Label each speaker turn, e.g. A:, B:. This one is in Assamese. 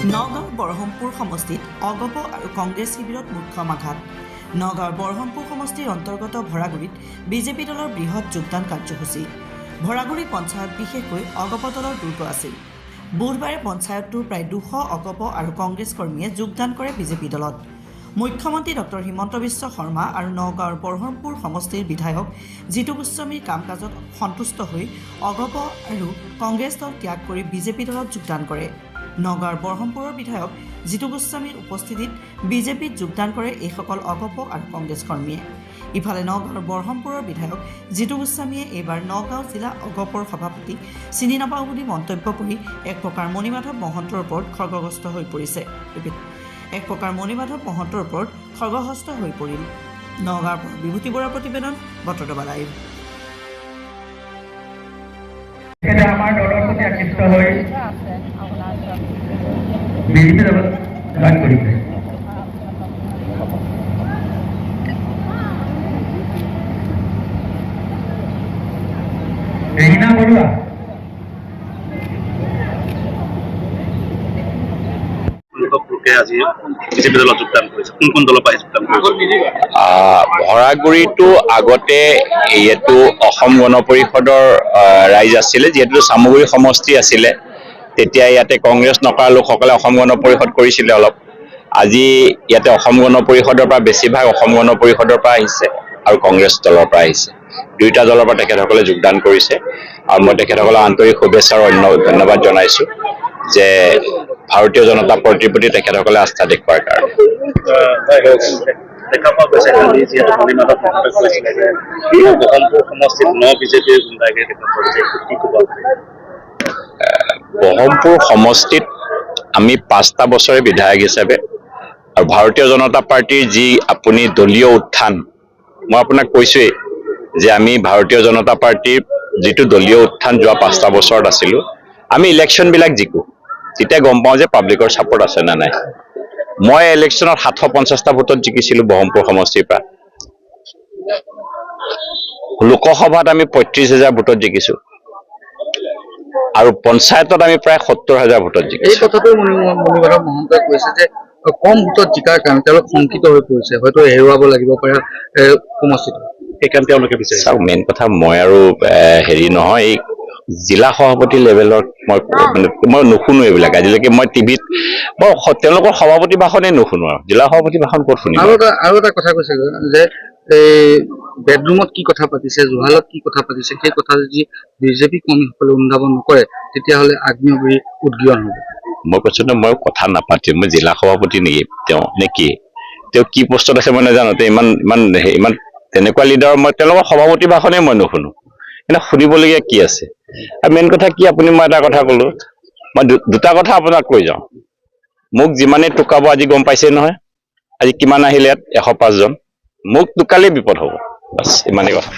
A: নগাঁৱৰ বৰহমপুৰ সমষ্টিত অগপ আৰু কংগ্ৰেছ শিবিৰত মুখ্য আঘাত। নগাঁৱৰ বৰহমপুৰ সমষ্টিৰ অন্তৰ্গত ভৰাগুৰিত বিজেপি দলৰ বৃহৎ যোগদান কাৰ্যসূচী। ভৰাগুৰি পঞ্চায়ত বিশেষকৈ অগপ দলৰ দুৰ্গ আছিল। বুধবাৰে পঞ্চায়তটোৰ প্ৰায় 200 অগপ আৰু কংগ্ৰেছ কৰ্মীয়ে যোগদান কৰে বিজেপি দলত। মুখ্যমন্ত্ৰী ডক্টৰ হিমন্ত বিশ্ব শৰ্মা আৰু নগাঁৱৰ বৰহমপুৰ সমষ্টিৰ বিধায়ক জিতু গোস্বামীৰ কাম কাজত সন্তুষ্ট হৈ অগপ আৰু কংগ্ৰেছ দল ত্যাগ কৰি বিজেপি দলত যোগদান কৰে। নগাঁৱৰ বৰহমপুৰৰ বিধায়ক জিতু গোস্বামীৰ উপস্থিতিত বিজেপিত যোগদান কৰে এইসকল অগপ আৰু কংগ্ৰেছ কৰ্মীয়ে। ইফালে নগাঁৱৰ বৰহমপুৰৰ বিধায়ক জিতু গোস্বামীয়ে এইবাৰ নগাঁও জিলা অগপৰ সভাপতিক চিনি নাপাওঁ বুলি মন্তব্য কৰি এক প্ৰকাৰ মণিমাধৱ মহন্তৰ ওপৰত খৰ্গগ্ৰস্ত হৈ পৰিছে। নগাঁৱৰ পৰা বিভূতি বৰাৰ প্ৰতিবেদন, বতৰদবা লাইভ।
B: আমাৰ দলৰ প্ৰতি আকৃষ্ট হৈ বিজেপি দলত জইন কৰিছে। ৰীনা বৰুৱা
C: আজি বিজেপি দলত যোগদান কৰিছে। কোন দলৰ পৰা যোগদান কৰিছে?
D: ভৰাগুৰিটো আগতে এইটো অসম গণ পৰিষদৰ ৰাইজ আছিলে, যিহেতু চামগুৰি সমষ্টি আছিলে। তেতিয়া ইয়াতে কংগ্ৰেছ নকৰা লোকসকলে অসম গণ পৰিষদ কৰিছিলে অলপ। আজি ইয়াতে অসম গণ পৰিষদৰ পৰা বেছিভাগ অসম গণ পৰিষদৰ পৰা আহিছে আৰু কংগ্ৰেছ দলৰ পৰা আহিছে। দুয়োটা দলৰ পৰা তেখেতসকলে যোগদান কৰিছে আৰু মই তেখেতসকলক আন্তৰিক শুভেচ্ছা আৰু ধন্যবাদ জনাইছো যে ভাৰতীয় জনতা পাৰ্টিৰ প্ৰতি তেখেতসকলে আস্থা দেখুওৱাৰ কাৰণে।
C: দেখা পোৱা গৈছে কালি যিহেতু মণিমাধৱ মহন্তই কৈছিলে যে বহৰমপুৰ সমষ্টিত বিজেপিৰ গুণ্ডাগে দেখা পোৱা গৈছে, কি ক'ব?
D: বহৰমপুৰ সমষ্টিত আমি 5টা বছৰে বিধায়ক হিচাপে আৰু ভাৰতীয় জনতা পাৰ্টিৰ যি আপুনি দলীয় উত্থান, মই আপোনাক কৈছোৱেই যে আমি ভাৰতীয় জনতা পাৰ্টিৰ যিটো দলীয় উত্থান যোৱা 5টা বছৰত আছিলোঁ, আমি ইলেকশ্যনবিলাক জিকো তেতিয়া গম পাওঁ যে পাব্লিকৰ ছাপোৰ্ট আছে নে নাই। মই ইলেকশ্যনত 750টা ভোটত জিকিছিলোঁ বহৰমপুৰ সমষ্টিৰ পৰা। লোকসভাত আমি 35,000 ভোটত জিকিছোঁ আৰু পঞ্চায়তত আমি প্ৰায় 70,000 ভোটত জিকিছোঁ।
E: এই কথাটো মণিমাধৱ মহন্তই কৈছে যে কম ভোটত জিকাৰ কাৰণে তেওঁলোক শংকিত হৈ পৰিছে, হয়তো হেৰুৱাব লাগিব পাৰে সমষ্টিটো,
C: সেইকাৰণে তেওঁলোকে বিচাৰিছে।
D: চাওক, মেইন কথা মই আৰু হেৰি নহয়, এই জিলা সভাপতি লেভেলত মই নুশুনো এইবিলাক। আজিলৈকে মই টিভিত তেওঁলোকৰ সভাপতি ভাষণেই নুশুনো, আৰু জিলা সভাপতি ভাষণ ক'ত শুনিম।
E: আৰু এটা কথা কৈছে যে বেডৰুমত কি কথা পাতিছে, জুহালত কি কথা পাতিছে, সেই কথা যদি বিজেপি কৰ্মীসকলে অনুধাৱন নকৰে তেতিয়াহ'লে আগ্নেয়গিৰি উদ্গীৰণ হ'ব।
D: মই কৈছো ন, মই কথা নাপাতিম। মই জিলা সভাপতি নেকি তেওঁ নে কি? তেওঁ কি পোষ্টত আছে মই নাজানো। ইমান তেনেকুৱা লিডাৰ মই তেওঁলোকৰ সভাপতি ভাষণেই মই নুশুনো। কিন্তু শুনিবলগীয়া কি আছে? আৰু মেইন কথা কি, মই এটা কথা ক'লো, মই দুটা কথা আপোনাক কৈ যাওঁ। মোক যিমানেই টোকাব, আজি গম পাইছে নহয়, আজি কিমান আহিলে ইয়াত 105 জন। মোক টোকালেই বিপদ হ'ব, বাছ ইমানেই কথা।